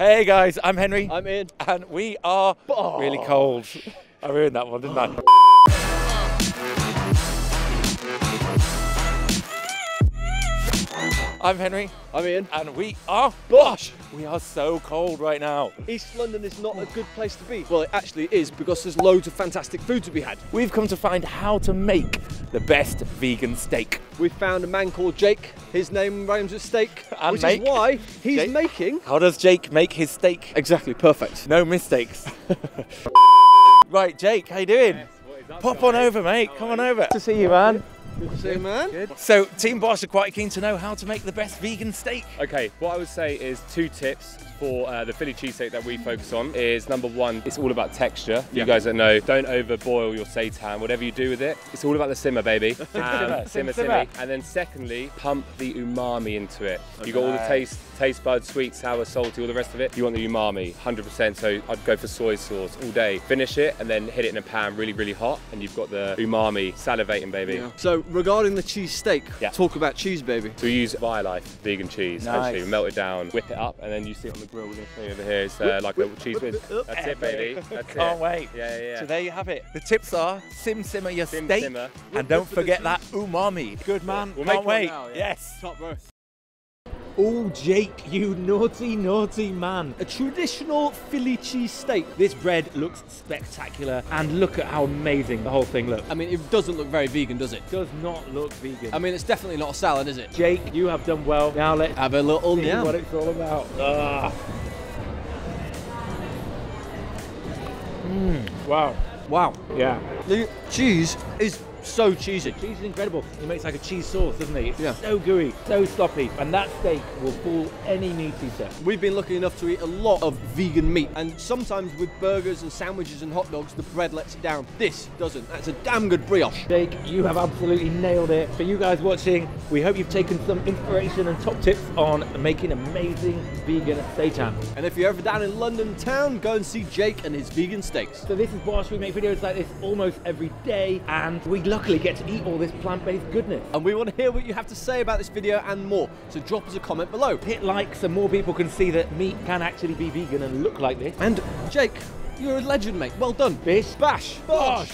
Hey guys, I'm Henry. I'm Ian. And we are really cold. I ruined that one, didn't I? I'm Henry. I'm Ian. And we are BOSH. We are so cold right now. East London is not a good place to be. Well, it actually is, because there's loads of fantastic food to be had. We've come to find how to make the best vegan steak. We found a man called Jake. His name rhymes with steak, And which make. is why he's Jake. making... How does Jake make his steak? Exactly, perfect. No mistakes. Right, Jake, how you doing? Yes, what is up, Pop guys? on over, mate. Come on over. Good to see you, man. Good to see you, man. Good. So, Team BOSH are quite keen to know how to make the best vegan steak. Okay, what I would say is 2 tips for the Philly cheesesteak that we focus on is number 1, it's all about texture. You guys that know, don't overboil your seitan, whatever you do with it. It's all about the simmer, baby. Simmer. And then secondly, pump the umami into it. You got all the taste buds, sweet, sour, salty, all the rest of it. You want the umami, 100%. So I'd go for soy sauce all day. Finish it and then hit it in a pan really, really hot, and you've got the umami salivating, baby. Yeah. So regarding the cheese steak, talk about cheese, baby. So we use BioLife vegan cheese. Nice. Actually, we melt it down, whip it up, and then you see it on the grill. We're going to show you over here. It's like a little cheese whiz. That's it, baby. That's it. Can't wait. Yeah. So there you have it. The tips are simmer your steak, simmer. and don't forget that umami. Good man. We'll make Can't one wait. now, yeah. Yes. Top bro. Oh, Jake, you naughty, naughty man. A traditional Philly cheese steak. This bread looks spectacular, and look at how amazing the whole thing looks. I mean, it doesn't look very vegan, does it? Does not look vegan. I mean, it's definitely not a salad, is it? Jake, you have done well. Now let's Have a little see yum. what it's all about. Wow. Wow. Yeah. The cheese is so cheesy. Cheese is incredible. He makes like a cheese sauce, doesn't he? It's Yeah. so gooey, so sloppy, and that steak will fool any meat eater. We've been lucky enough to eat a lot of vegan meat, and sometimes with burgers and sandwiches and hot dogs, the bread lets it down. This doesn't. That's a damn good brioche. Jake, you have absolutely nailed it. For you guys watching, we hope you've taken some inspiration and top tips on making amazing vegan seitan. And if you're ever down in London town, go and see Jake and his vegan steaks. So this is BOSH. We make videos like this almost every day, and we luckily get to eat all this plant-based goodness. And we want to hear what you have to say about this video and more, so drop us a comment below. Hit like so more people can see that meat can actually be vegan and look like this. And Jake, you're a legend, mate. Well done. Bish, Bash. BOSH.